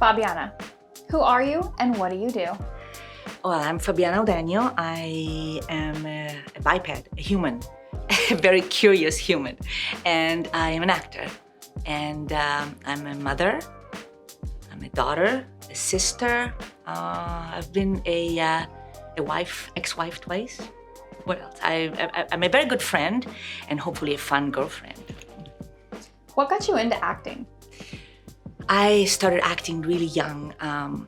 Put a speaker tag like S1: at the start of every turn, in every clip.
S1: Fabiana, who are you and what do you do?
S2: Well, I'm Fabiana Udenio. I am a biped, a human, a very curious human. And I am an actor. And I'm a mother, I'm a daughter, a sister. I've been a wife, ex-wife twice. What else? I'm a very good friend and hopefully a fun girlfriend.
S1: What got you into acting?
S2: I started acting really young, 11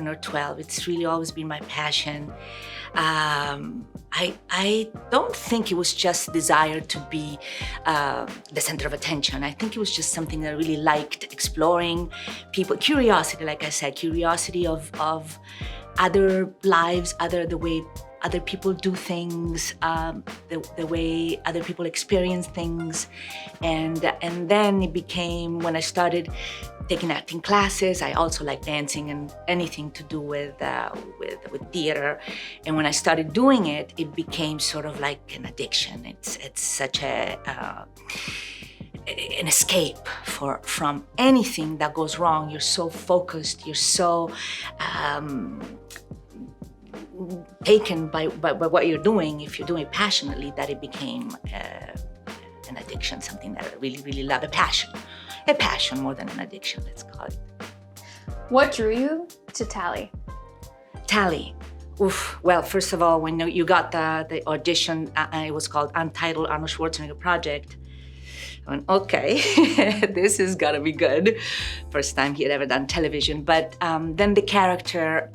S2: or 12. It's really always been my passion. I don't think it was just desire to be the center of attention. I think it was just something that I really liked, exploring people, curiosity, like I said, curiosity of other lives, the way other people do things, the way other people experience things. And then it became, when I started taking acting classes, I also like dancing and anything to do with theater. And when I started doing it, it became sort of like an addiction. It's such an escape from anything that goes wrong. You're so focused, you're so taken by what you're doing, if you're doing it passionately, that it became an addiction, something that I really, really love, a passion more than an addiction, let's call it.
S1: What drew you to Tally?
S2: Tally, well, first of all, when you got the audition, it was called Untitled Arnold Schwarzenegger Project. I went, okay, this is gotta be good. First time he had ever done television, but then the character,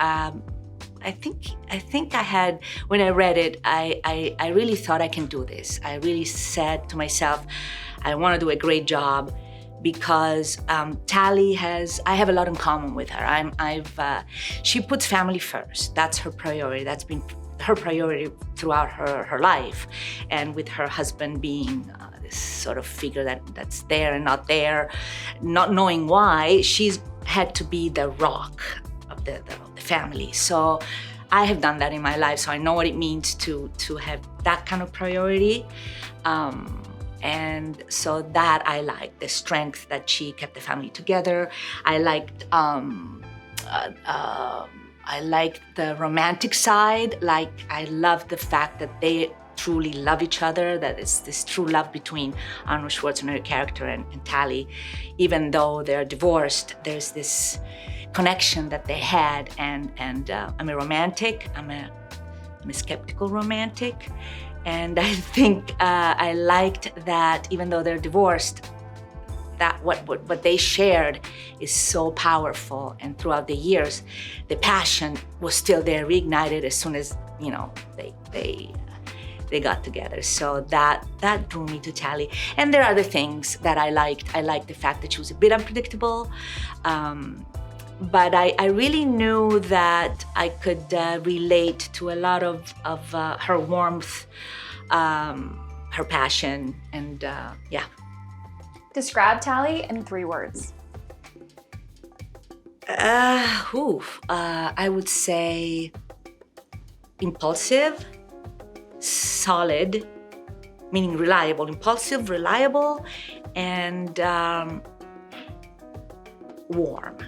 S2: I think I had, when I read it, I really thought I can do this. I really said to myself, I want to do a great job because Tally I have a lot in common with her. She puts family first. That's her priority. That's been her priority throughout her life. And with her husband being this sort of figure that's there and not there, not knowing why, she's had to be the rock of the family. So I have done that in my life, so I know what it means to have that kind of priority. And so that I liked, the strength that she kept the family together. I liked the romantic side. Like, I loved the fact that they truly love each other, that it's this true love between Arnold Schwarzenegger character and Tally. Even though they're divorced, there's this connection that they had, and I'm a romantic, I'm a skeptical romantic, and I think I liked that even though they're divorced, that what they shared is so powerful, and throughout the years, the passion was still there, reignited as soon as, you know, they got together. So that drew me to Tally. And there are other things that I liked. I liked the fact that she was a bit unpredictable, but I really knew that I could relate to a lot of her warmth, her passion, and yeah.
S1: Describe Tally in 3 words.
S2: I would say impulsive, solid, meaning reliable, impulsive, reliable, and warm.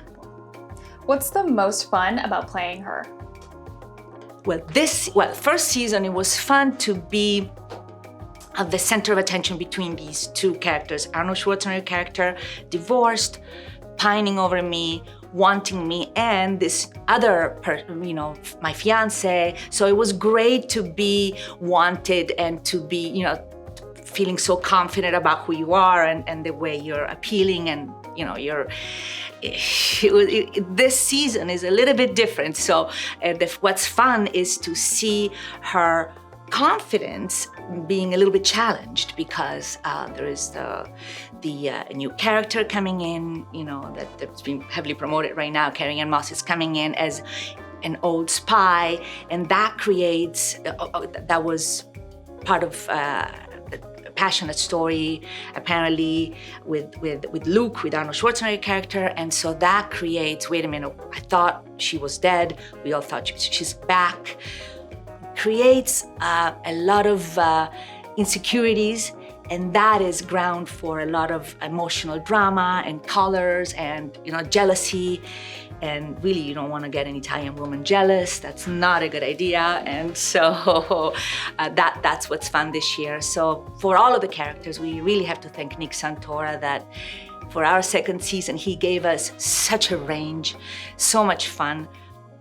S1: What's the most fun about playing her?
S2: Well, first season, it was fun to be at the center of attention between these two characters. Arnold Schwarzenegger character, divorced, pining over me, wanting me, and this other my fiance. So it was great to be wanted and to be, feeling so confident about who you are and the way you're appealing, and this season is a little bit different. So what's fun is to see her confidence being a little bit challenged, because there is the new character coming in, that's being heavily promoted right now. Carrie-Anne Moss is coming in as an old spy, and that creates, that was part of passionate story, apparently, with Luke, with Arnold Schwarzenegger character. And so that creates, wait a minute, I thought she was dead. We all thought she's back. Creates a lot of insecurities And that is ground for a lot of emotional drama and colors and, jealousy. And really, you don't want to get an Italian woman jealous. That's not a good idea. And so that's what's fun this year. So for all of the characters, we really have to thank Nick Santora that for our second season, he gave us such a range, so much fun.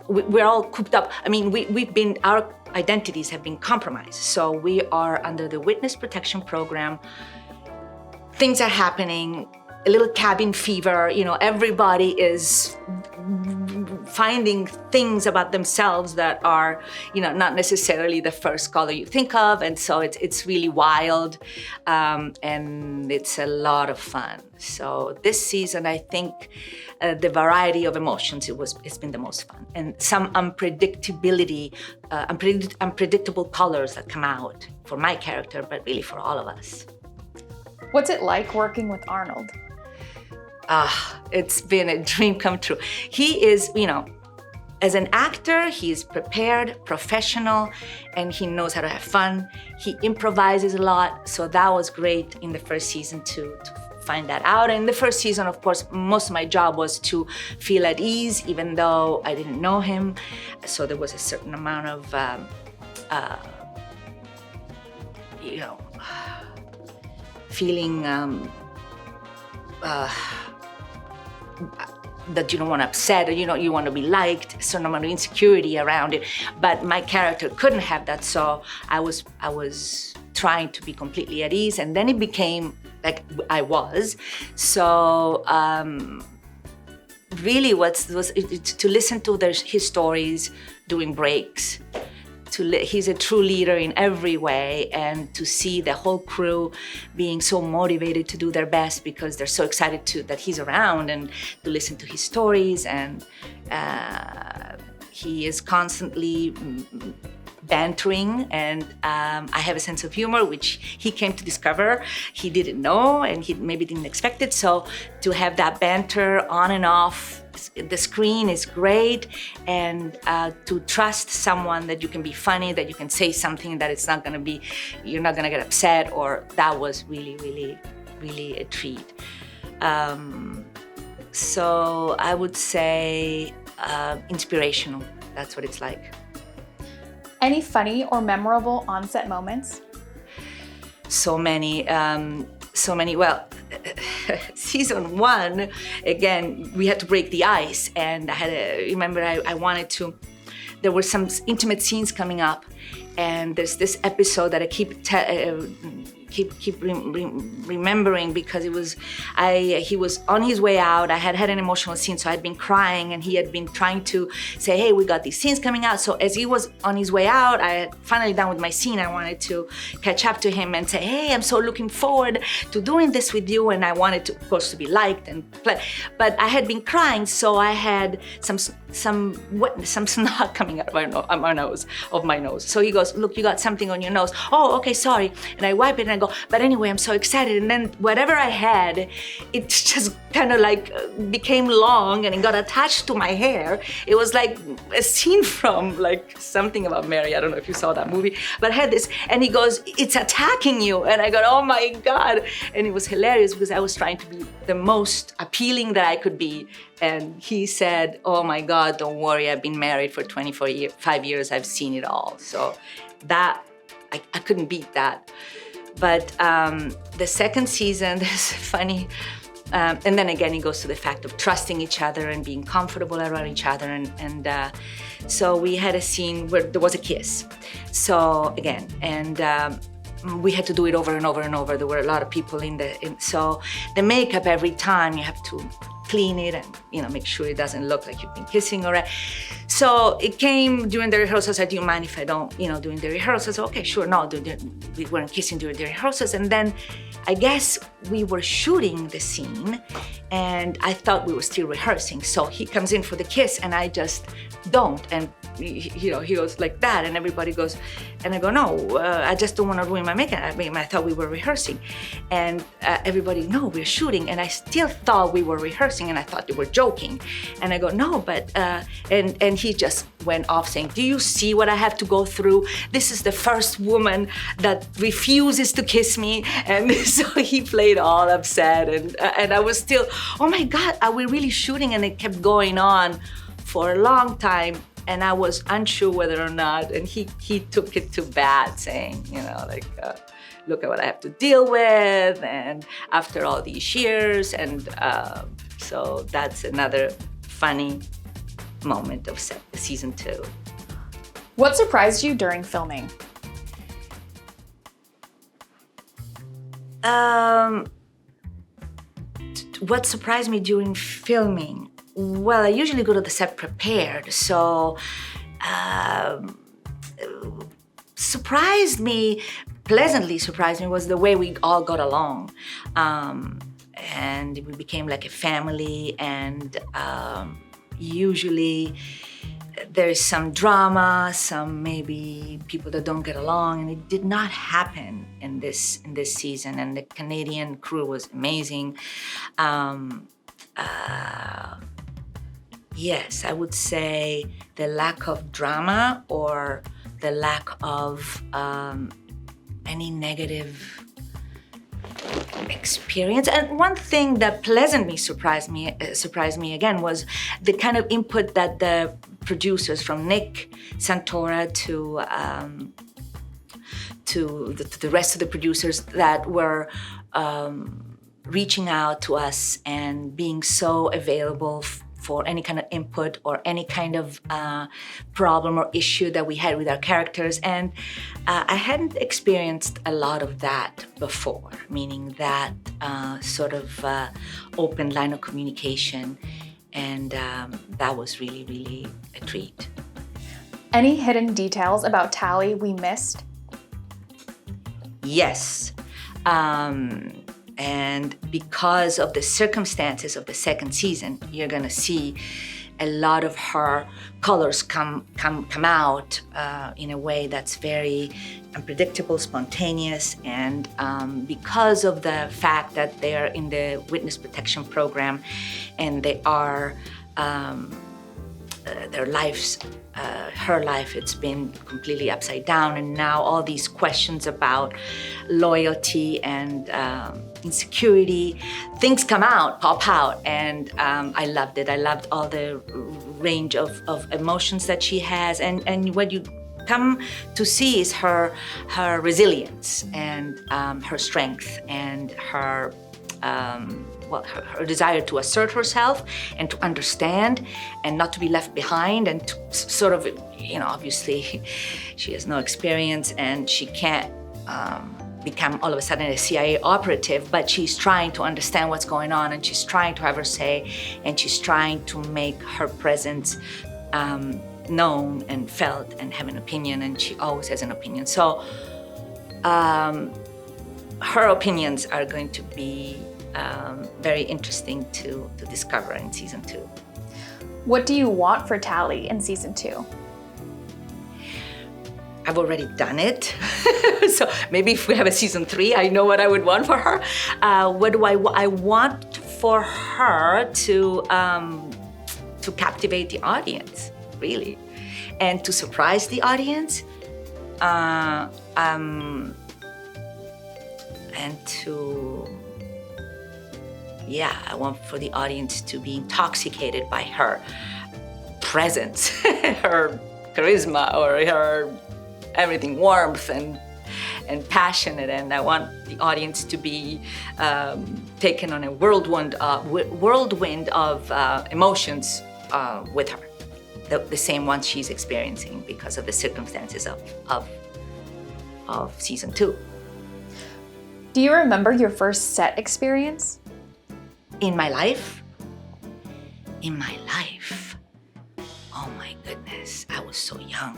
S2: We're all cooped up. I mean, our identities have been compromised. So we are under the witness protection program. Things are happening, a little cabin fever, everybody is finding things about themselves that are, not necessarily the first color you think of. And so it's really wild, and it's a lot of fun. So this season, I think the variety of emotions, it's been the most fun. And some unpredictability, unpredictable colors that come out for my character, but really for all of us.
S1: What's it like working with Arnold?
S2: It's been a dream come true. He is, as an actor, he's prepared, professional, and he knows how to have fun. He improvises a lot, so that was great in the first season to find that out. And in the first season, of course, most of my job was to feel at ease, even though I didn't know him. So there was a certain amount of, feeling that you don't want to upset, or you want to be liked, certain amount of insecurity around it. But my character couldn't have that, so I was trying to be completely at ease, and then it became like I was. So really, to listen to his stories during breaks. He's a true leader in every way, and to see the whole crew being so motivated to do their best because they're so excited that he's around, and to listen to his stories. And he is constantly bantering, and I have a sense of humor, which he came to discover. He didn't know, and he maybe didn't expect it. So to have that banter on and off the screen is great, and to trust someone that you can be funny, that you can say something that you're not gonna get upset, or that was really, really, really a treat. So I would say inspirational. That's what it's like.
S1: Any funny or memorable on-set moments?
S2: So many. Well, season 1, again, we had to break the ice, and I wanted to. There were some intimate scenes coming up, and there's this episode that I keep remembering because he was on his way out. I had an emotional scene, so I'd been crying, and he had been trying to say, hey, we got these scenes coming out. So as he was on his way out, I had finally done with my scene. I wanted to catch up to him and say, hey, I'm so looking forward to doing this with you. And I wanted to, of course, to be liked and play. But I had been crying, so I had some snot coming out of my nose. So he goes, look, you got something on your nose. Oh, okay, sorry. And I wipe it, and I go, but anyway, I'm so excited. And then whatever I had, it just kind of like became long, and it got attached to my hair. It was like a scene from like something about Mary. I don't know if you saw that movie, but I had this, and he goes, it's attacking you. And I go, oh my God. And it was hilarious because I was trying to be the most appealing that I could be. And he said, oh my God, don't worry. I've been married for 5 years. I've seen it all. So that, I couldn't beat that. But the second season, is funny. And then again, it goes to the fact of trusting each other and being comfortable around each other. And so we had a scene where there was a kiss. So again, and we had to do it over and over and over. There were a lot of people so the makeup, every time you have to clean it and make sure it doesn't look like you've been kissing already. So it came during the rehearsals. I said, do you mind if I don't, during the rehearsals? Okay, sure. No, we weren't kissing during the rehearsals. And then I guess we were shooting the scene, and I thought we were still rehearsing. So he comes in for the kiss, and I just don't. And he goes like that, and everybody goes, and I go, no, I just don't want to ruin my makeup. I mean, I thought we were rehearsing, and everybody, no, we're shooting, and I still thought we were rehearsing, and I thought they were joking, and I go, no, but and he just went off saying, do you see what I have to go through? This is the first woman that refuses to kiss me, and so he played all upset, and I was still, oh my God, are we really shooting? And it kept going on for a long time, and I was unsure whether or not, and he took it to bad, saying, like, look at what I have to deal with, and after all these years, and so that's another funny moment of season 2.
S1: What surprised you during filming?
S2: What surprised me during filming? Well, I usually go to the set prepared, so pleasantly surprised me was the way we all got along. And we became like a family, and usually there's some drama, some maybe people that don't get along, and it did not happen in this season, and the Canadian crew was amazing. Yes, I would say the lack of drama or the lack of any negative experience. And one thing that pleasantly surprised me again was the kind of input that the producers, from Nick Santora to the rest of the producers, that were reaching out to us and being so available for any kind of input or any kind of problem or issue that we had with our characters. And I hadn't experienced a lot of that before, meaning that sort of open line of communication. And that was really, really a treat.
S1: Any hidden details about Tally we missed?
S2: Yes. And because of the circumstances of the second season, you're gonna see a lot of her colors come out in a way that's very unpredictable, spontaneous, and because of the fact that they are in the witness protection program, and they are their lives, her life, it's been completely upside down, and now all these questions about loyalty and insecurity, things pop out, and I loved it. I loved all the range of emotions that she has, and what you come to see is her resilience and her strength and her desire to assert herself and to understand and not to be left behind, and to sort of, obviously she has no experience and she can't become all of a sudden a CIA operative, but she's trying to understand what's going on, and she's trying to have her say, and she's trying to make her presence known and felt and have an opinion, and she always has an opinion. So her opinions are going to be very interesting to discover in season 2.
S1: What do you want for Tally in season 2?
S2: I've already done it. So maybe if we have a season 3, I know what I would want for her. What do I want for her to captivate the audience, really, and to surprise the audience, and to, I want for the audience to be intoxicated by her presence, her charisma, or her everything, warmth and passionate, and I want the audience to be taken on a whirlwind of emotions with her, the same ones she's experiencing because of the circumstances of season 2.
S1: Do you remember your first set experience?
S2: In my life? Oh my goodness, I was so young.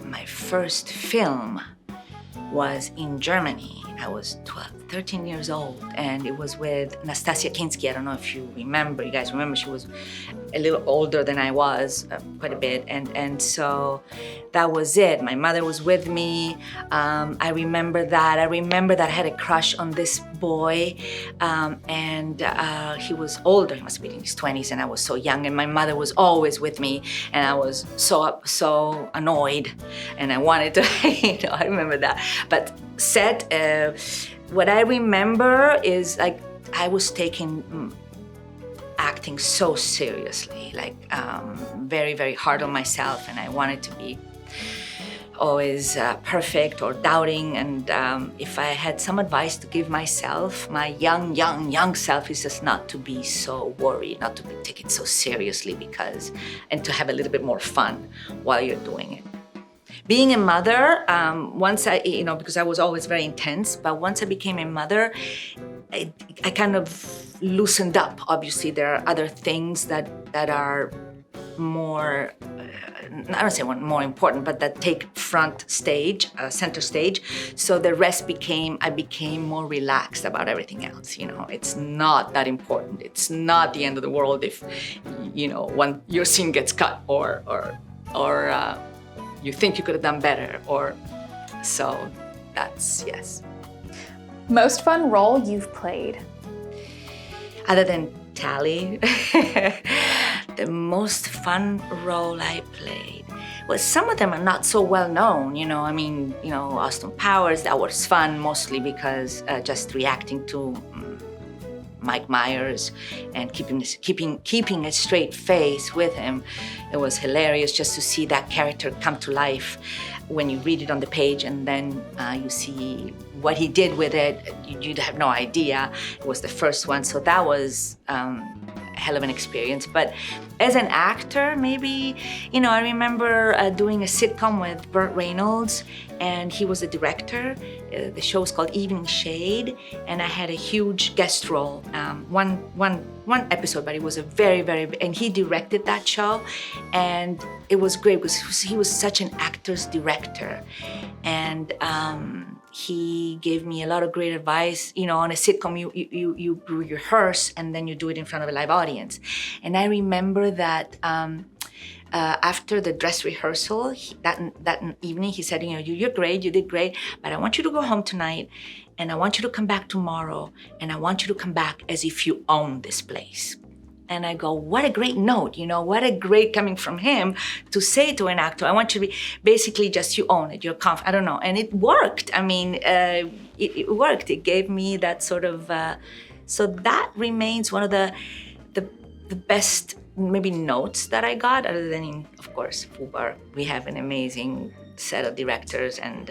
S2: My first film was in Germany. I was 13 years old, and it was with Nastasia Kinski. I don't know if you guys remember, she was a little older than I was, quite a bit, and so that was it. My mother was with me. I remember that I had a crush on this boy, and he was older. He must be in his 20s, and I was so young, and my mother was always with me, and I was so annoyed, and I wanted to, I remember that. But what I remember is like I was taking acting so seriously, like very, very hard on myself, and I wanted to be always perfect or doubting. And if I had some advice to give myself, my young self, is just not to be so worried, not to take it so seriously, and to have a little bit more fun while you're doing it. Being a mother, once because I was always very intense, but once I became a mother, I kind of loosened up. Obviously, there are other things that are more, I don't say more important, but that take center stage. So the rest I became more relaxed about everything else. It's not that important. It's not the end of the world if, when your scene gets cut or you think you could have done better, so that's, yes.
S1: Most fun role you've played?
S2: Other than Tally, the most fun role I played, well, some of them are not so well known, Austin Powers, that was fun mostly because just reacting to Mike Myers and keeping a straight face with him. It was hilarious just to see that character come to life when you read it on the page, and then you see what he did with it. You'd have no idea. It was the first one, so that was a hell of an experience. But as an actor, maybe, I remember doing a sitcom with Burt Reynolds, and he was the director. The show was called Evening Shade, and I had a huge guest role, one episode, but it was a very, very, and he directed that show, and it was great because he was such an actor's director, and he gave me a lot of great advice. On a sitcom, you rehearse and then you do it in front of a live audience, and I remember that. After the dress rehearsal, that evening, he said, you're great, you did great, but I want you to go home tonight, and I want you to come back tomorrow, and I want you to come back as if you own this place. And I go, what a great note, what a great coming from him to say to an actor, I want you to be basically just you own it, you're confident, I don't know. And it worked. It worked. It gave me that sort of, so that remains one of the best maybe notes that I got, other than, of course, FUBAR. We have an amazing set of directors and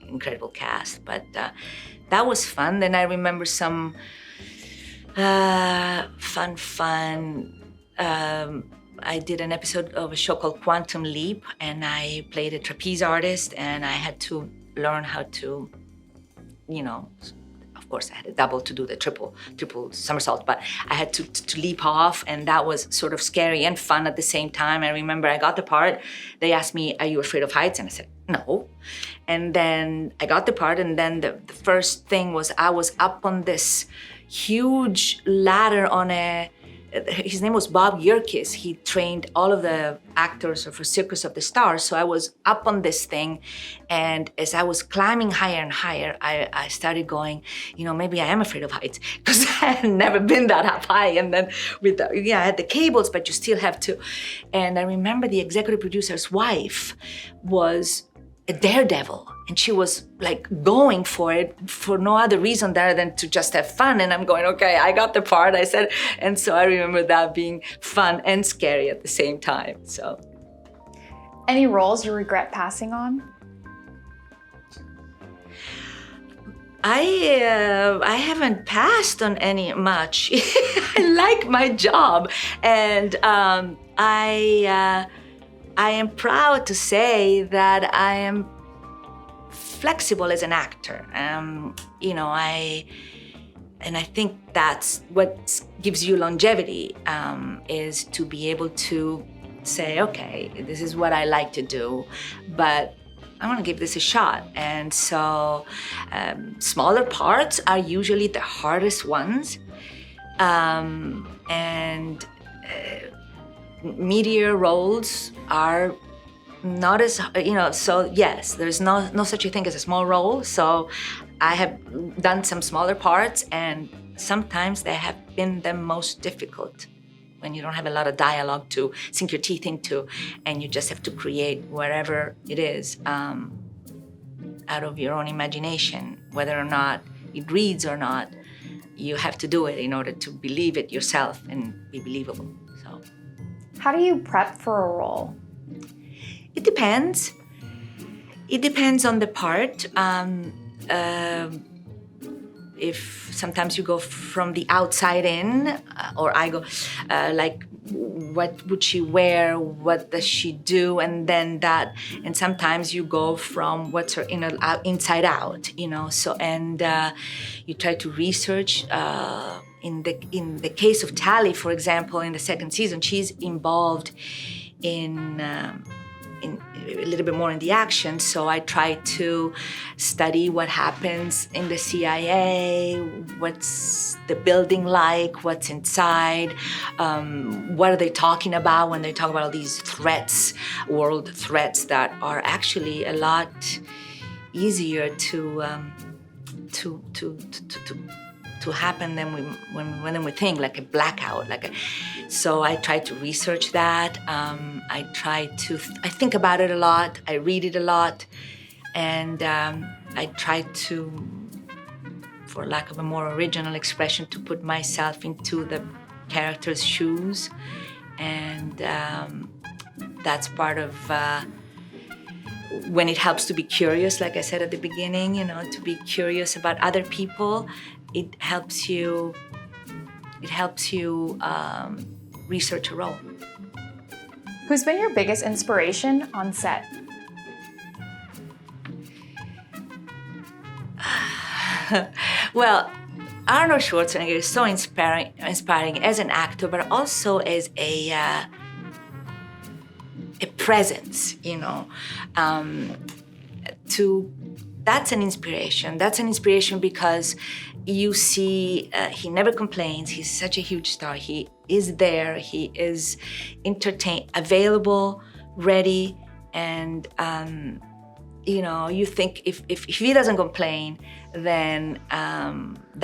S2: incredible cast, but that was fun. Then I remember some fun. I did an episode of a show called Quantum Leap, and I played a trapeze artist, and I had to learn how to, of course, I had a double to do the triple somersault, but I had to leap off, and that was sort of scary and fun at the same time. I remember I got the part. They asked me, "Are you afraid of heights?" And I said, "No." And then I got the part, and then the first thing was I was up on this huge ladder his name was Bob Yerkes. He trained all of the actors for Circus of the Stars. So I was up on this thing, and as I was climbing higher and higher, I started going, maybe I am afraid of heights, because I had never been that up high. And then I had the cables, but you still have to. And I remember the executive producer's wife was a daredevil, and she was like going for it for no other reason than to just have fun. And I'm going, okay, I got the part, I said. And so I remember that being fun and scary at the same time. So,
S1: any roles you regret passing on?
S2: I haven't passed on any much. I like my job, and I am proud to say that I am flexible as an actor. I think that's what gives you longevity, is to be able to say, okay, this is what I like to do, but I want to give this a shot. And so smaller parts are usually the hardest ones. And meteor roles are not as, so yes, there's no such a thing as a small role. So I have done some smaller parts, and sometimes they have been the most difficult when you don't have a lot of dialogue to sink your teeth into, and you just have to create wherever it is out of your own imagination, whether or not it reads or not. You have to do it in order to believe it yourself and be believable. So,
S1: How do you prep for a role?
S2: it depends. It depends on the part. If sometimes you go from the outside in, or I go like, what would she wear? What does she do? And then that, and sometimes you go from what's her inside out, So, and you try to research. In the case of Tally, for example, in the second season, she's involved in a little bit more in the action. So I try to study what happens in the CIA, what's the building like, what's inside, what are they talking about when they talk about all these threats, world threats that are actually a lot easier to happen than when we think, like a blackout, So I try to research that. I think about it a lot. I read it a lot, and I try to, for lack of a more original expression, to put myself into the character's shoes, and that's part of. When it helps to be curious, like I said at the beginning, to be curious about other people, it helps you research a role.
S1: Who's been your biggest inspiration on set?
S2: Well, Arnold Schwarzenegger is so inspiring as an actor, but also as a presence, That's an inspiration. That's an inspiration because you see, he never complains. He's such a huge star. He is there. He is available, ready, and you think if he doesn't complain, then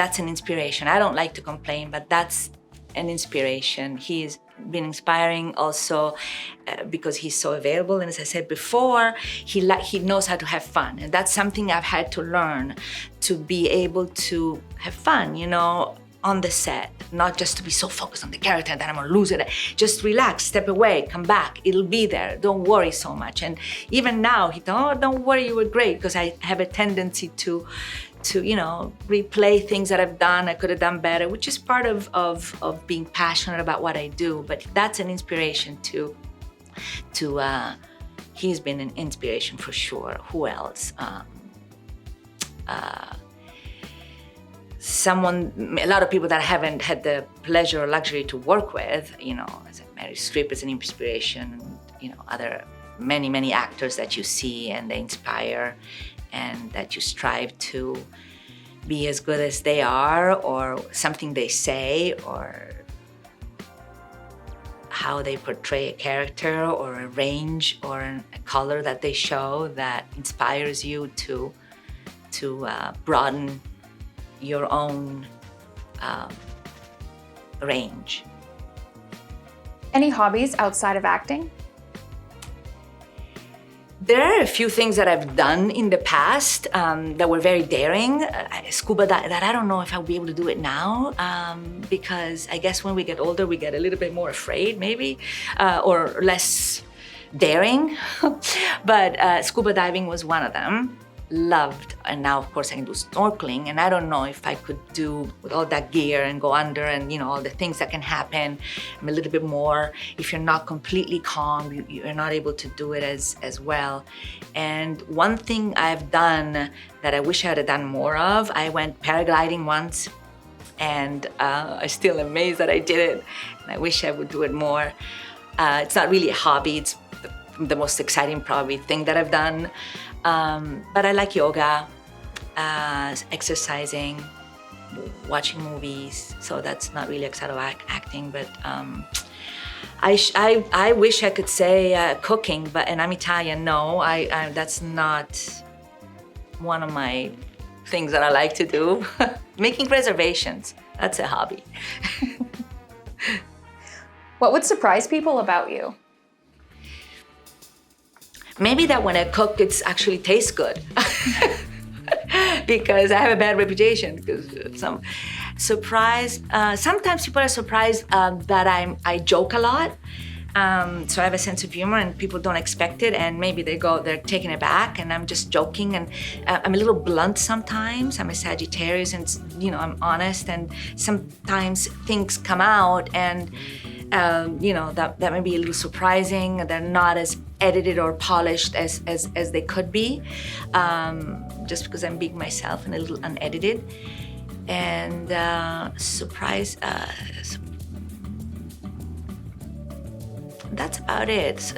S2: that's an inspiration. I don't like to complain, but that's an inspiration. He's been inspiring also because he's so available, and as I said before, he knows how to have fun, and that's something I've had to learn, to be able to have fun, on the set, not just to be so focused on the character that I'm gonna lose it. Just relax, step away, come back. It'll be there. Don't worry so much. And even now, don't worry, you were great, because I have a tendency to replay things that I've done, I could have done better, which is part of being passionate about what I do. But that's an inspiration he's been an inspiration for sure. Who else? A lot of people that I haven't had the pleasure or luxury to work with, as Mary Streep is an inspiration, other many actors that you see and they inspire, and that you strive to be as good as they are, or something they say, or how they portray a character, or a range, or a color that they show that inspires you to broaden your own range.
S1: Any hobbies outside of acting?
S2: There are a few things that I've done in the past that were very daring. Scuba that I don't know if I'll be able to do it now, because I guess when we get older, we get a little bit more afraid, maybe, or less daring. But scuba diving was one of them. Loved, and now of course I can do snorkeling, and I don't know if I could do with all that gear and go under, and all the things that can happen. I'm a little bit more, if you're not completely calm, you're not able to do it as well. And one thing I've done that I wish I had done more of, I went paragliding once, and I'm still amazed that I did it, and I wish I would do it more. It's not really a hobby, it's the most exciting probably thing that I've done. But I like yoga, exercising, watching movies. So that's not really outside of acting, but I wish I could say cooking, and I'm Italian. No, that's not one of my things that I like to do. Making reservations, that's a hobby.
S1: What would surprise people about you?
S2: Maybe that when I cook, it actually tastes good. Because I have a bad reputation. Because sometimes people are surprised that I joke a lot. So I have a sense of humor and people don't expect it, and maybe they're taken aback, and I'm just joking, and I'm a little blunt sometimes. I'm a Sagittarius, and I'm honest, and sometimes things come out, and that may be a little surprising. They're not as edited or polished as they could be, just because I'm being myself and a little unedited. And that's about it.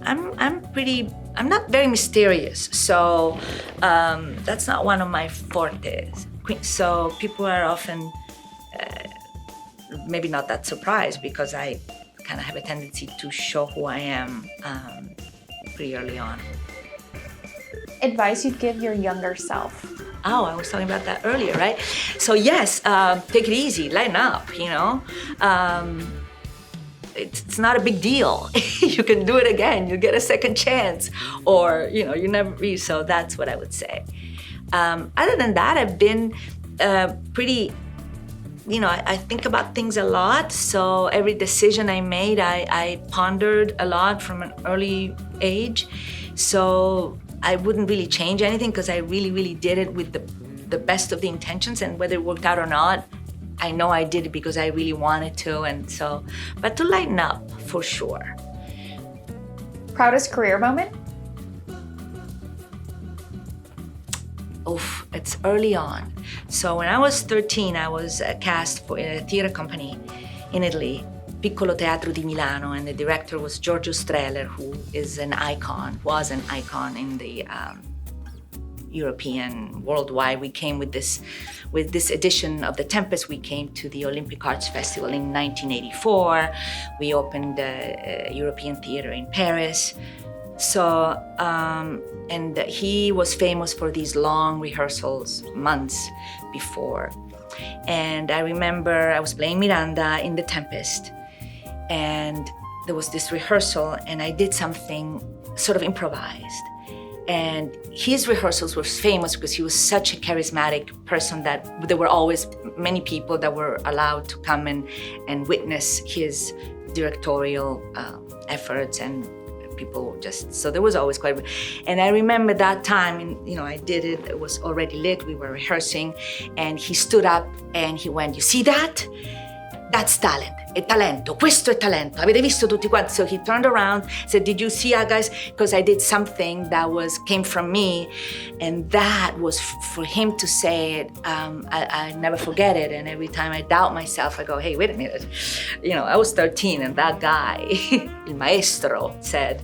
S2: I'm not very mysterious, so that's not one of my fortes. So people are often maybe not that surprised, because I kind of have a tendency to show who I am pretty early on.
S1: Advice you'd give your younger self?
S2: Oh, I was talking about that earlier, right? So yes, take it easy, lighten up, It's not a big deal. You can do it again. You get a second chance, or you never. So that's what I would say. Other than that, I've been pretty. I think about things a lot. So every decision I made, I pondered a lot from an early age. So I wouldn't really change anything, because I really, really did it with the best of the intentions, and whether it worked out or not, I know I did it because I really wanted to, but to lighten up, for sure.
S1: Proudest career moment?
S2: Oof, it's early on. So when I was 13, I was cast for a theater company in Italy, Piccolo Teatro di Milano, and the director was Giorgio Strehler, who was an icon in the European, worldwide. We came with this edition of The Tempest. We came to the Olympic Arts Festival in 1984. We opened a European theater in Paris. So, and he was famous for these long rehearsals, months before. And I remember I was playing Miranda in The Tempest, and there was this rehearsal, and I did something sort of improvised. And his rehearsals were famous because he was such a charismatic person that there were always many people that were allowed to come and witness his directorial efforts, and people so there was always quite. And I remember that time, and I did it, it was already lit, we were rehearsing, and he stood up and he went, "You see that? That's talent. È talento. Questo è talento. Avete visto tutti quanti?" So he turned around, said, "Did you see, guys?" Because I did something that came from me, and that was for him to say it. I never forget it, and every time I doubt myself, I go, "Hey, wait a minute." I was 13, and that guy, il maestro, said,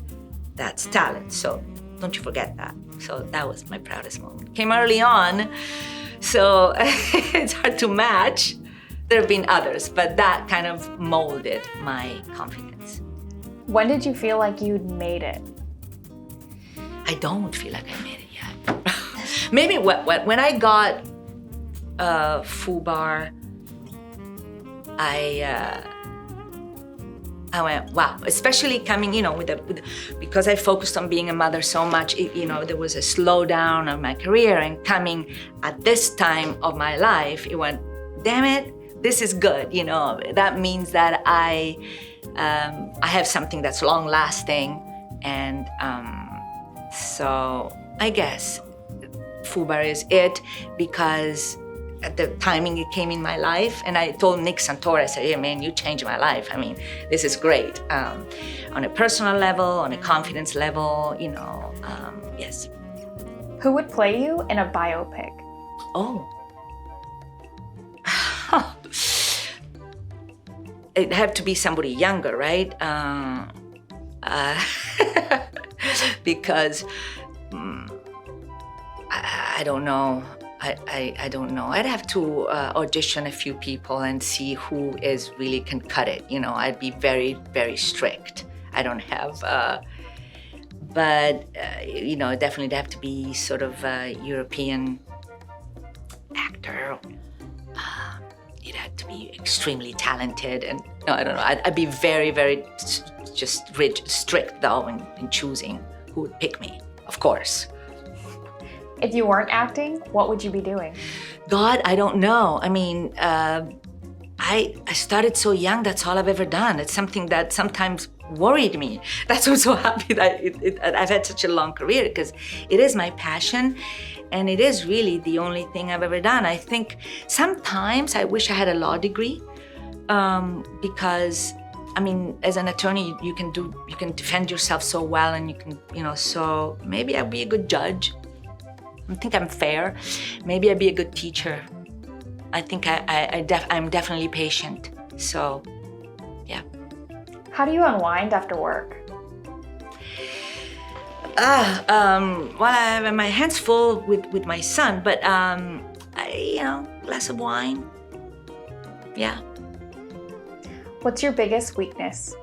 S2: "That's talent. So don't you forget that." So that was my proudest moment. Came early on, so it's hard to match. There have been others, but that kind of molded my confidence.
S1: When did you feel like you'd made it?
S2: I don't feel like I made it yet. Maybe when I got FUBAR, I went, wow. Especially coming, because I focused on being a mother so much. There was a slowdown of my career, and coming at this time of my life, it went, damn it. This is good, That means that I have something that's long-lasting, and so I guess FUBAR is it, because at the timing it came in my life, and I told Nick Santore, I said, "Hey man, you changed my life. I mean, this is great, on a personal level, on a confidence level, yes."
S1: Who would play you in a biopic?
S2: Oh. It'd have to be somebody younger, right? uh, because I don't know. I don't know. I'd have to audition a few people and see who is really can cut it. You know, I'd be very, very strict. I don't have, but you know, definitely they have to be sort of a European actor. You'd have to be extremely talented, and no, I don't know. I'd be very, very just strict though in choosing who would pick me. Of course.
S1: If you weren't acting, what would you be doing?
S2: God, I don't know. I mean, I started so young. That's all I've ever done. It's something that sometimes worried me. That's why I'm so happy that I've had such a long career, because it is my passion, and it is really the only thing I've ever done. I think sometimes I wish I had a law degree, because I mean, as an attorney, you can defend yourself so well, and you can, you know. So maybe I'd be a good judge. I think I'm fair. Maybe I'd be a good teacher. I think I'm definitely patient. So, yeah.
S1: How do you unwind after work?
S2: Well, I have my hands full with my son, but glass of wine. Yeah.
S1: What's your biggest weakness?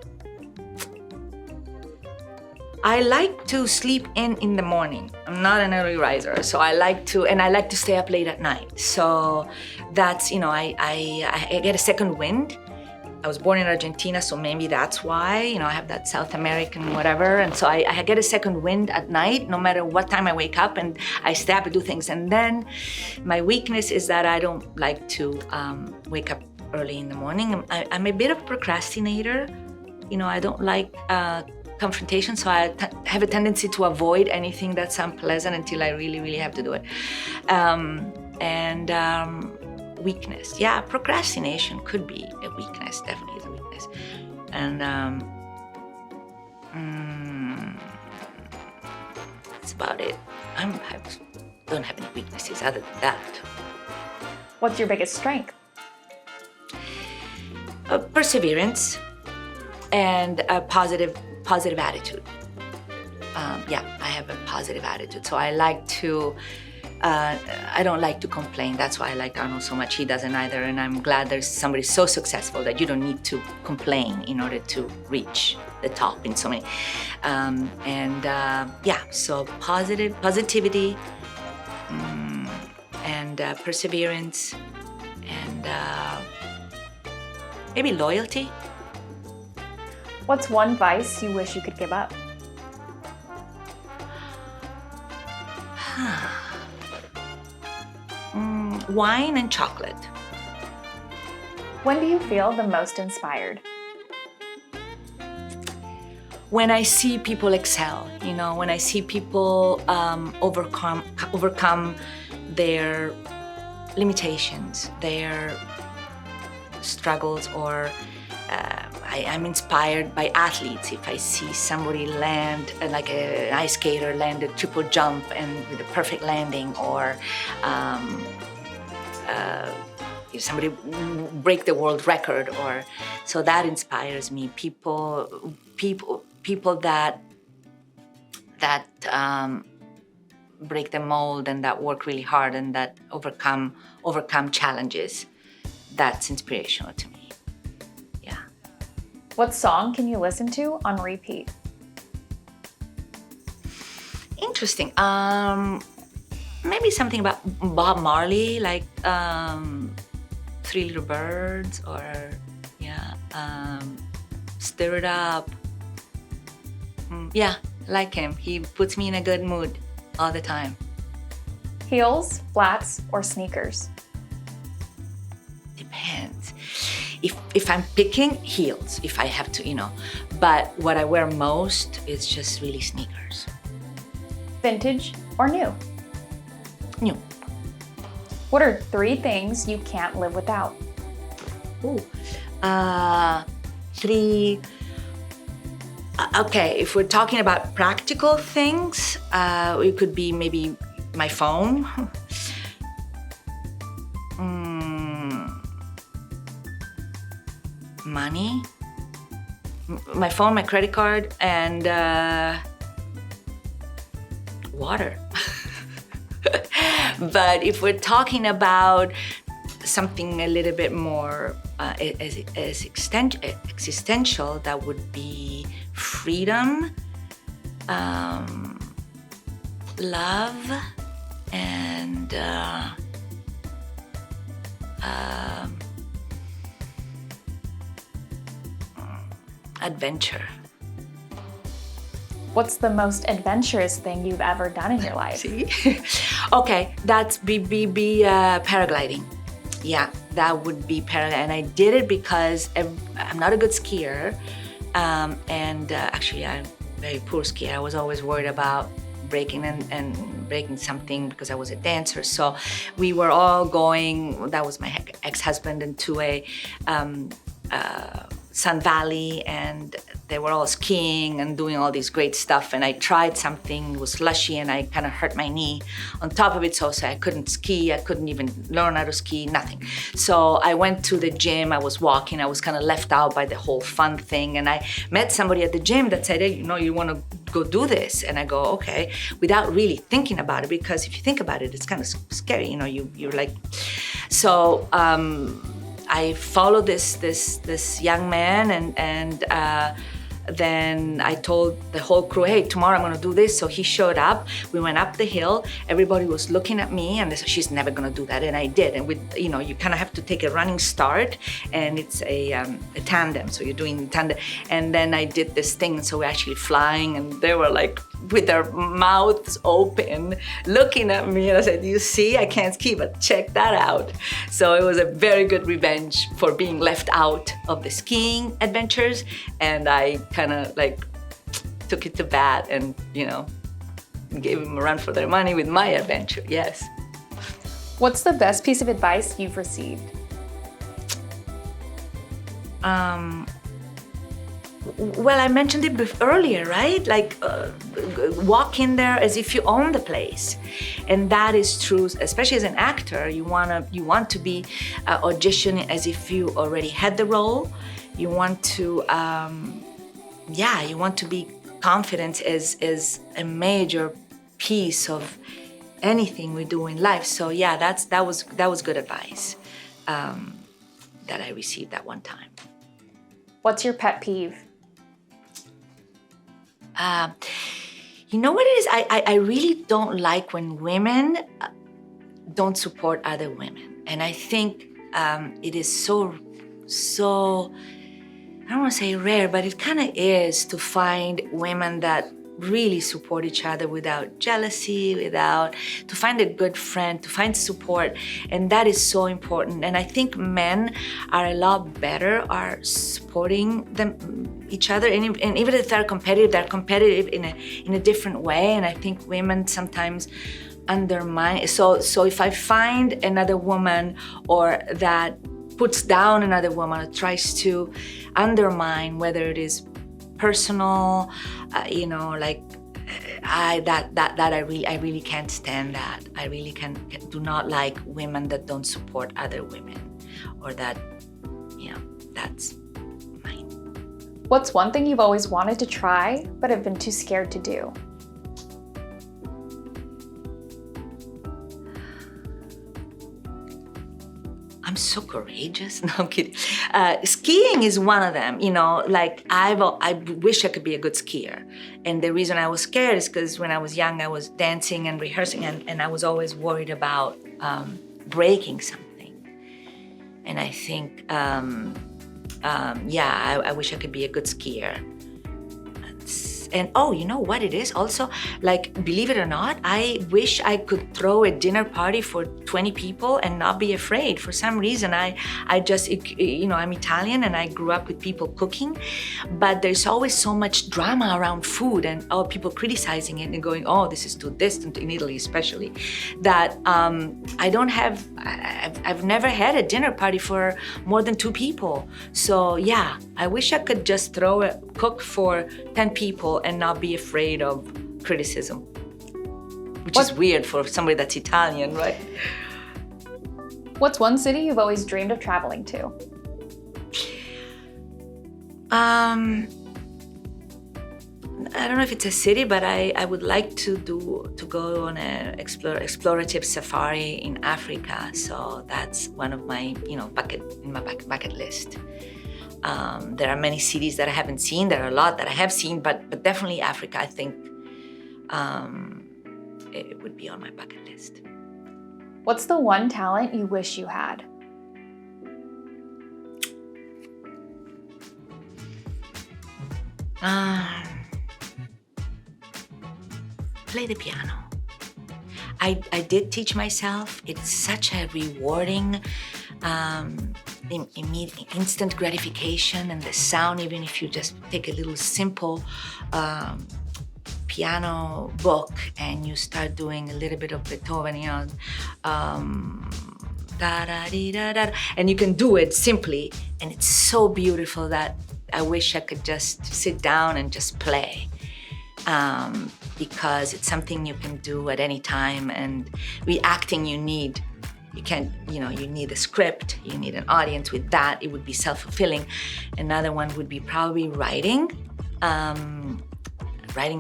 S2: I like to sleep in the morning. I'm not an early riser, so I like to stay up late at night. So that's, you know, I get a second wind. I was born in Argentina, so maybe that's why, you know, I have that South American whatever. And so I get a second wind at night, no matter what time I wake up, and I stay up and do things. And then my weakness is that I don't like to wake up early in the morning. I'm a bit of a procrastinator. You know, I don't like confrontation, so I have a tendency to avoid anything that's unpleasant until I really, really have to do it. Weakness, yeah, procrastination could be a weakness, definitely is a weakness. And that's about it. I don't have any weaknesses other than that.
S1: What's your biggest strength?
S2: Perseverance and a positive attitude. I have a positive attitude, so I like to. I don't like to complain. That's why I like Arnold so much. He doesn't either, and I'm glad there's somebody so successful that you don't need to complain in order to reach the top in so many. So positivity, and perseverance, and maybe loyalty.
S1: What's one vice you wish you could give up?
S2: Wine and chocolate.
S1: When do you feel the most inspired?
S2: When I see people excel, you know, when I see people overcome their limitations, their struggles, or I'm inspired by athletes. If I see somebody land, like an ice skater land a triple jump and with a perfect landing, or if somebody break the world record, or so that inspires me. People that break the mold and that work really hard and that overcome challenges. That's inspirational to me.
S1: What song can you listen to on repeat?
S2: Interesting. Maybe something about Bob Marley, like Three Little Birds, or Stir It Up. Like him. He puts me in a good mood all the time.
S1: Heels, flats, or sneakers?
S2: Depends. If I'm picking, heels, if I have to, you know. But what I wear most is just really sneakers.
S1: Vintage or new?
S2: New.
S1: What are 3 things you can't live without?
S2: 3. Okay, if we're talking about practical things, it could be maybe my phone. Money, my phone, my credit card, and water. But if we're talking about something a little bit more existential, that would be freedom, love, and adventure.
S1: What's the most adventurous thing you've ever done in your life?
S2: See? Okay, that's paragliding. Yeah, that would be paragliding. And I did it because I'm not a good skier. Actually, I'm a very poor skier. I was always worried about breaking and breaking something because I was a dancer. So we were all going, that was my ex-husband, into a Sun Valley, and they were all skiing and doing all this great stuff. And I tried something, it was slushy, and I kind of hurt my knee on top of it. So I couldn't ski, I couldn't even learn how to ski, nothing. So I went to the gym, I was walking, I was kind of left out by the whole fun thing. And I met somebody at the gym that said, hey, you want to go do this? And I go, okay, without really thinking about it, because if you think about it, it's kind of scary, you're like, so, I followed this young man, and then I told the whole crew, hey, tomorrow I'm gonna do this. So he showed up, we went up the hill, everybody was looking at me, and they said, she's never gonna do that, and I did. And with, you kind of have to take a running start, and it's a tandem, so you're doing tandem. And then I did this thing, so we're actually flying, and they were like, with their mouths open, looking at me, and I said, you see, I can't ski, but check that out. So it was a very good revenge for being left out of the skiing adventures, and I kind of like took it to bat and, gave them a run for their money with my adventure, yes.
S1: What's the best piece of advice you've received?
S2: Well, I mentioned it earlier, right? Like, walk in there as if you own the place, and that is true. Especially as an actor, you want to be auditioning as if you already had the role. You want to, you want to be confident as a major piece of anything we do in life. So yeah, that was good advice that I received that one time.
S1: What's your pet peeve?
S2: You know what it is? I really don't like when women don't support other women. And I think it is so, I don't want to say rare, but it kind of is to find women that really support each other without jealousy, to find a good friend, to find support. And that is so important. And I think men are a lot better at supporting each other. And even if they're competitive in a different way. And I think women sometimes undermine. So if I find another woman or that puts down another woman or tries to undermine, whether it is personal, I really can't stand that. I really do not like women that don't support other women, or that, that's mine.
S1: What's one thing you've always wanted to try but have been too scared to do?
S2: I'm so courageous. No, I'm kidding. Skiing is one of them. I wish I could be a good skier. And the reason I was scared is because when I was young, I was dancing and rehearsing, and I was always worried about breaking something. And I think, I wish I could be a good skier. And oh, you know what it is also? Like, believe it or not, I wish I could throw a dinner party for 20 people and not be afraid. For some reason, I'm Italian and I grew up with people cooking, but there's always so much drama around food and people criticizing it and going, oh, this is too distant, in Italy especially, that I've never had a dinner party for more than 2 people. So yeah, I wish I could just cook for 10 people and not be afraid of criticism, which is weird for somebody that's Italian, right?
S1: What's one city you've always dreamed of traveling to?
S2: I don't know if it's a city, but I would like to go on a explorative safari in Africa. So that's one of my bucket list. There are many cities that I haven't seen. There are a lot that I have seen, but definitely Africa. I think it would be on my bucket list.
S1: What's the one talent you wish you had?
S2: Play the piano. I did teach myself. It's such a rewarding, immediate, instant gratification, and the sound, even if you just take a little simple piano book and you start doing a little bit of Beethoven, da da dee da da, and you can do it simply, and it's so beautiful that I wish I could just sit down and just play. Because it's something you can do at any time, and with acting you need a script, you need an audience. With that, it would be self-fulfilling. Another one would be probably writing a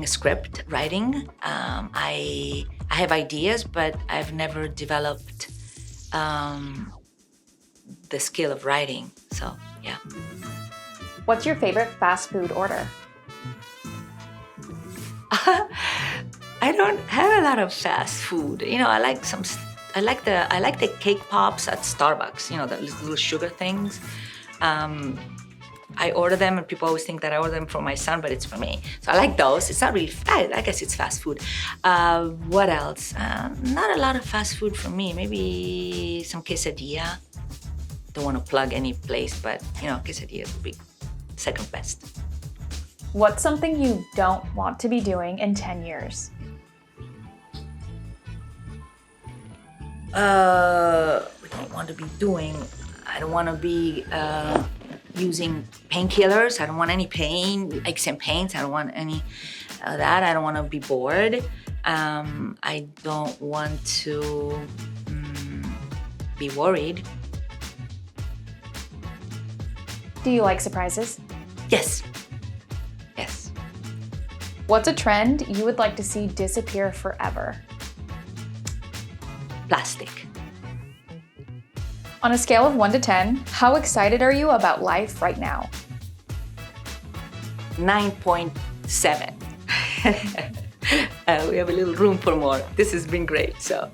S2: script. I have ideas, but I've never developed the skill of writing, so yeah.
S1: What's your favorite fast food order?
S2: I don't have a lot of fast food. I like the cake pops at Starbucks. The little sugar things. I order them, and people always think that I order them for my son, but it's for me. So I like those. It's not really. I guess it's fast food. What else? Not a lot of fast food for me. Maybe some quesadilla. Don't want to plug any place, but quesadilla would be second best.
S1: What's something you don't want to be doing in 10 years?
S2: We don't want to be doing. I don't want to be using painkillers. I don't want any pain, aches and pains. I don't want any of that. I don't want to be bored. I don't want to be worried.
S1: Do you like surprises?
S2: Yes.
S1: What's a trend you would like to see disappear forever?
S2: Plastic.
S1: On a scale of 1 to 10, how excited are you about life right now?
S2: 9.7. We have a little room for more. This has been great, so.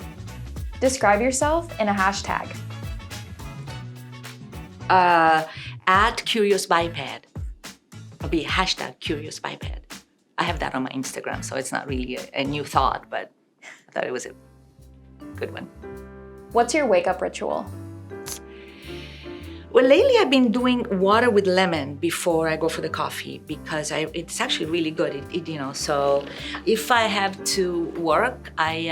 S1: Describe yourself in a hashtag.
S2: At Curious Biped. It'll be hashtag Curious Biped. I have that on my Instagram, so it's not really a new thought, but I thought it was a good one.
S1: What's your wake-up ritual?
S2: Well, lately I've been doing water with lemon before I go for the coffee because it's actually really good. So if I have to work, I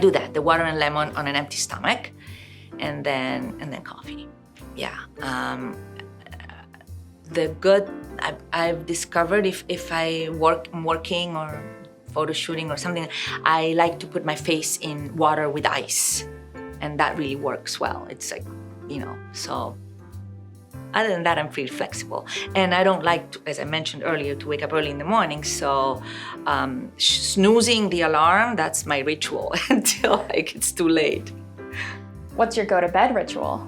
S2: do that, the water and lemon on an empty stomach, and then coffee. Yeah. I've discovered if I'm working or photo shooting or something, I like to put my face in water with ice, and that really works well. It's like, so other than that, I'm pretty flexible. And I don't like to, as I mentioned earlier, to wake up early in the morning, so snoozing the alarm, that's my ritual until it's too late.
S1: What's your go-to-bed ritual?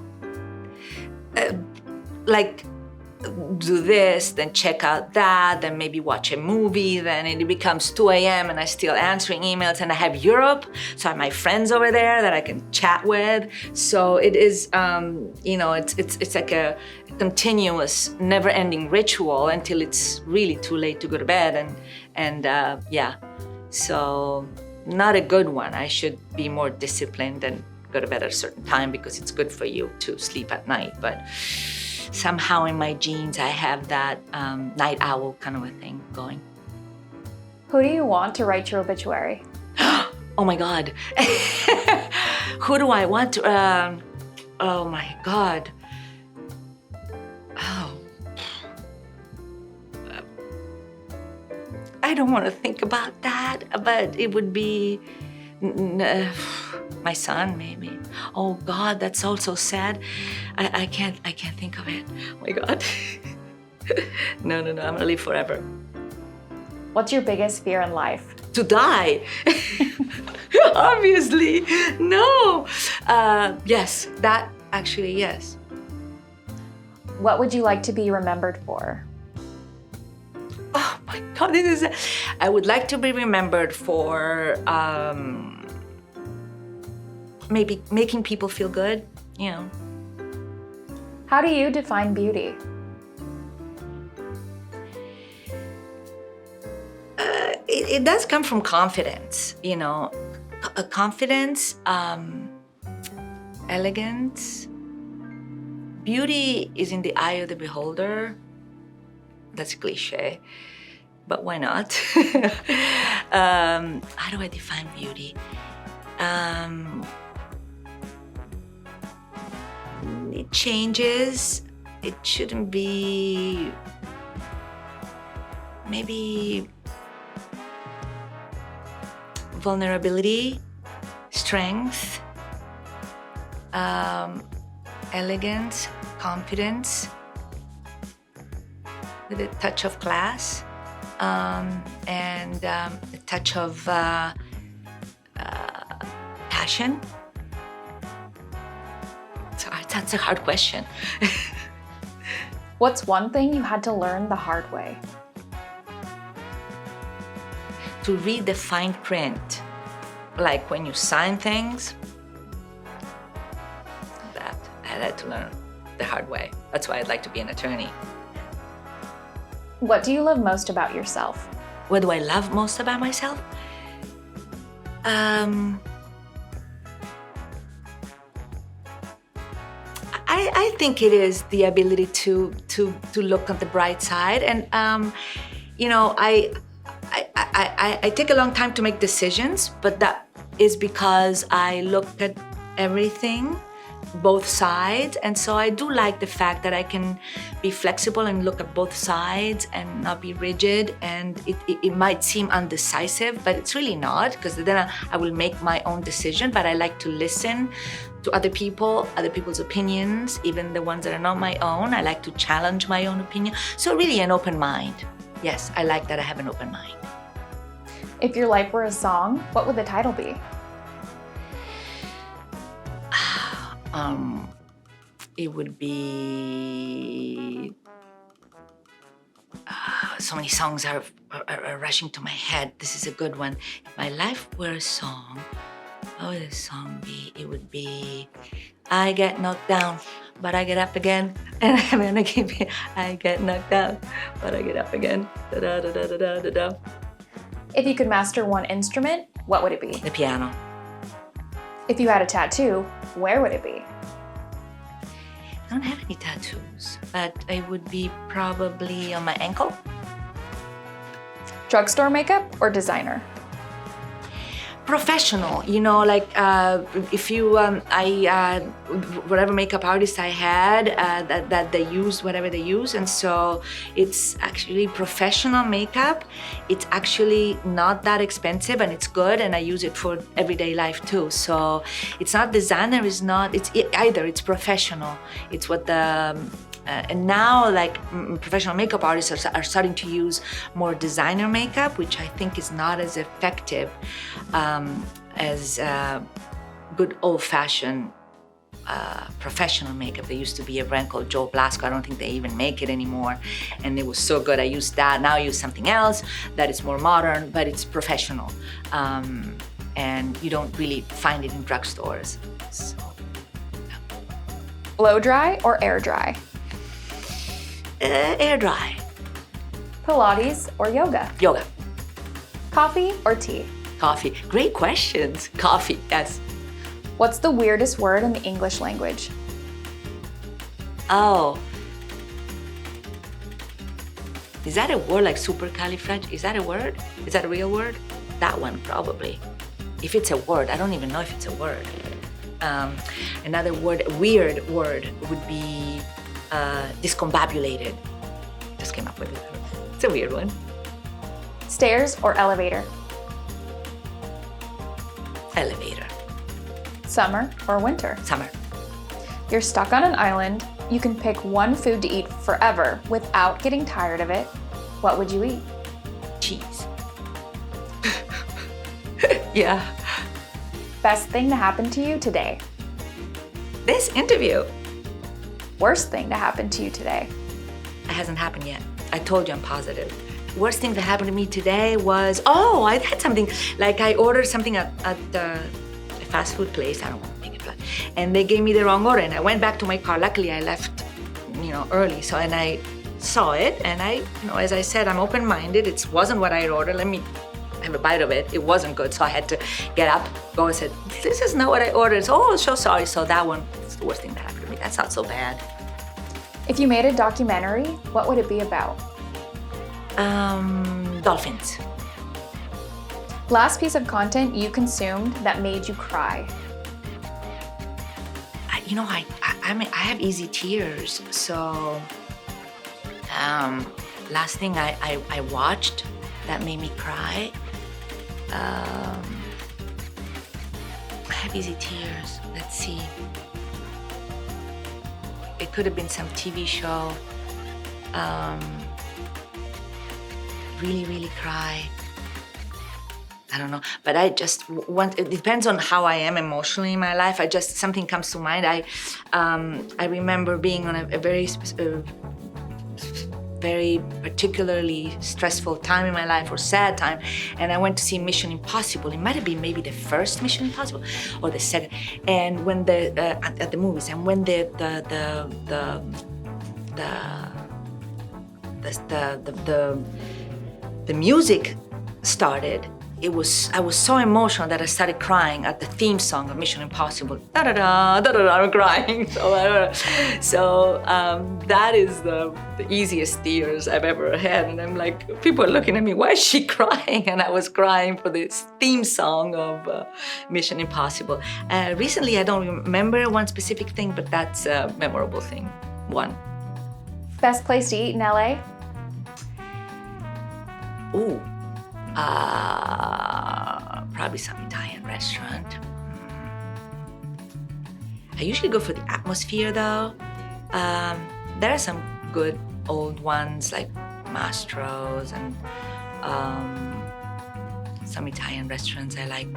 S2: Do this, then check out that, then maybe watch a movie, then it becomes 2 a.m. and I'm still answering emails, and I have Europe, so I have my friends over there that I can chat with. So it is, it's like a continuous, never-ending ritual until it's really too late to go to bed, so not a good one. I should be more disciplined and go to bed at a certain time because it's good for you to sleep at night, but somehow in my genes, I have that night owl kind of a thing going.
S1: Who do you want to write your obituary?
S2: Oh my God. Who do I want to, oh my God. Oh. I don't want to think about that, but it would be my son, maybe. Oh God, that's also sad. I can't think of it. Oh my God. No, I'm gonna live forever.
S1: What's your biggest fear in life?
S2: To die. Obviously, no. Yes, that actually, yes.
S1: What would you like to be remembered for?
S2: Oh my God, I would like to be remembered for maybe making people feel good, you know.
S1: How do you define beauty?
S2: It does come from confidence, you know. Confidence, elegance. Beauty is in the eye of the beholder. That's a cliche, but why not? How do I define beauty? It changes. It shouldn't be maybe vulnerability, strength, elegance, confidence, with a touch of class, and a touch of passion. That's a hard question.
S1: What's one thing you had to learn the hard way?
S2: To read the fine print, like when you sign things, that I had to learn the hard way. That's why I'd like to be an attorney.
S1: What do you love most about yourself?
S2: What do I love most about myself? I think it is the ability to look on the bright side, and you know, I take a long time to make decisions, but that is because I look at everything, both sides, and so I do like the fact that I can be flexible and look at both sides and not be rigid. And it might seem undecisive, but it's really not, because then I will make my own decision. But I like to listen to other people's opinions, even the ones that are not my own. I like to challenge my own opinion. So really an open mind. Yes, I like that I have an open mind.
S1: If your life were a song, what would the title be?
S2: It would be... so many songs are rushing to my head. This is a good one. If my life were a song, what would the song be? It would be, I get knocked down, but I get up again. And I'm gonna keep it. I get knocked down, but I get up again. Da da da da da da da.
S1: If you could master one instrument, what would it be?
S2: The piano.
S1: If you had a tattoo, where would it be?
S2: I don't have any tattoos, but it would be probably on my ankle.
S1: Drugstore makeup or designer?
S2: Professional, you know, like if you, whatever makeup artist I had, that they used whatever they use, and so it's actually professional makeup. It's actually not that expensive, and it's good, and I use it for everyday life too. So it's not designer, it's either. It's professional. It's what the and now, like, professional makeup artists are starting to use more designer makeup, which I think is not as effective as good old-fashioned professional makeup. There used to be a brand called Joe Blasco. I don't think they even make it anymore, and it was so good. I used that. Now I use something else that is more modern, but it's professional, and you don't really find it in drugstores. So, yeah.
S1: Blow dry or air dry?
S2: Air dry.
S1: Pilates or yoga?
S2: Yoga.
S1: Coffee or tea?
S2: Coffee. Great questions. Coffee, yes.
S1: What's the weirdest word in the English language?
S2: Oh. Is that a word like supercalifrag? Is that a word? Is that a real word? That one, probably. If it's a word, I don't even know if it's a word. Another word, weird word, would be discombobulated. Just came up with it. It's a weird one.
S1: Stairs or elevator?
S2: Elevator.
S1: Summer or winter?
S2: Summer.
S1: You're stuck on an island. You can pick one food to eat forever without getting tired of it. What would you eat?
S2: Cheese. Yeah.
S1: Best thing to happen to you today.
S2: This interview.
S1: Worst thing to happen to you today.
S2: It hasn't happened yet. I told you I'm positive. Worst thing that happened to me today was, I had something, like I ordered something at a fast food place, I don't want to make it flat, and they gave me the wrong order, and I went back to my car. Luckily, I left, early, and I saw it, and as I said, I'm open-minded. It wasn't what I had ordered. Let me have a bite of it. It wasn't good, so I had to get up, go and said, this is not what I ordered. So, so sorry. So that one is the worst thing that happened to me. That's not so bad.
S1: If you made a documentary, what would it be about?
S2: Dolphins.
S1: Last piece of content you consumed that made you cry.
S2: I have easy tears. So, last thing I watched that made me cry. I have easy tears. Let's see. It could have been some TV show. Really, really cry. I don't know, but I just want, it depends on how I am emotionally in my life. Something comes to mind. I remember being on a very particularly stressful time in my life, or sad time, and I went to see Mission Impossible. It might have been maybe the first Mission Impossible or the second. And when at the movies, and when the music started, I was so emotional that I started crying at the theme song of Mission Impossible. Da da da da da. I'm crying. So that is the easiest tears I've ever had. And I'm like, people are looking at me, why is she crying? And I was crying for this theme song of Mission Impossible. Recently, I don't remember one specific thing, but that's a memorable thing. One.
S1: Best place to eat in LA?
S2: Ooh. Probably some Italian restaurant. I usually go for the atmosphere though. There are some good old ones like Mastro's, and some Italian restaurants I like.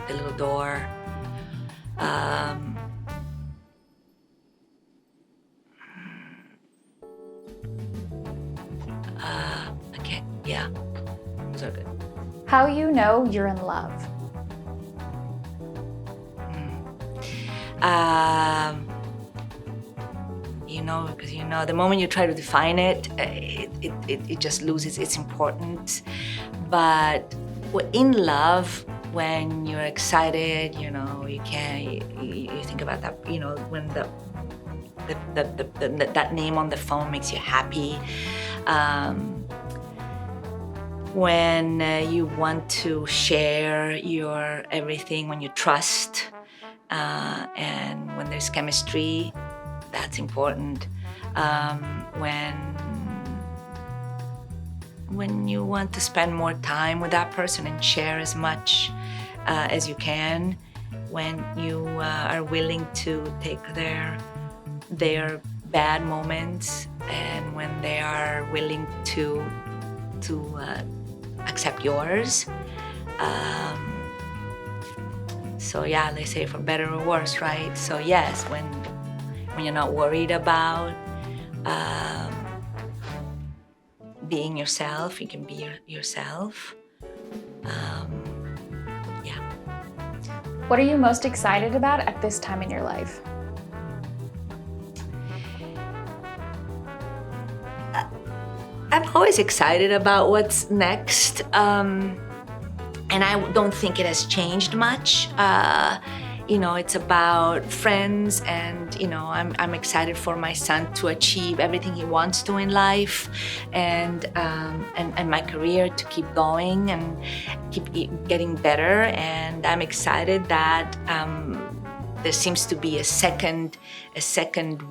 S2: The Little Door. Yeah, those are good.
S1: How you know you're in love?
S2: Because the moment you try to define it, it just loses its importance. But in love, when you're excited, you think about that. When that name on the phone makes you happy. When you want to share your everything, when you trust, and when there's chemistry, that's important. When you want to spend more time with that person and share as much as you can, when you are willing to take their bad moments, and when they are willing to accept yours. So yeah, they say for better or worse, right? So yes, when you're not worried about being yourself, you can be yourself. Yeah.
S1: What are you most excited about at this time in your life?
S2: I'm always excited about what's next, and I don't think it has changed much. It's about friends, and I'm excited for my son to achieve everything he wants to in life, and my career to keep going and keep getting better. And I'm excited that there seems to be a second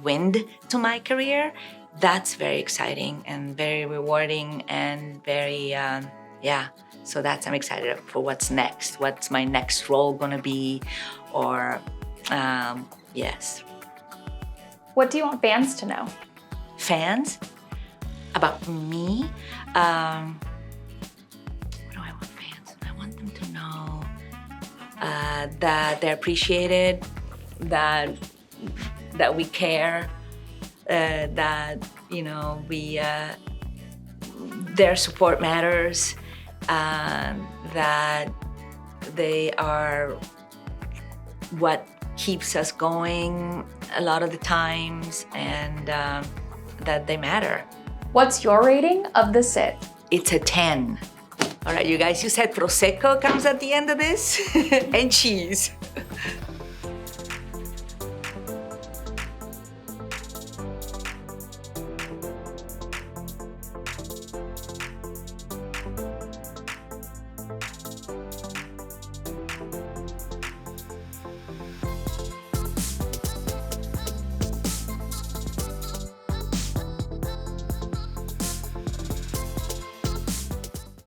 S2: wind to my career. That's very exciting and very rewarding and very, So I'm excited for what's next. What's my next role gonna be? Or, yes.
S1: What do you want fans to know?
S2: Fans? About me? What do that they're appreciated, that we care, that their support matters, that they are what keeps us going a lot of the times, and that they matter.
S1: What's your rating of the sit?
S2: It's a 10. All right, you guys, you said Prosecco comes at the end of this and cheese.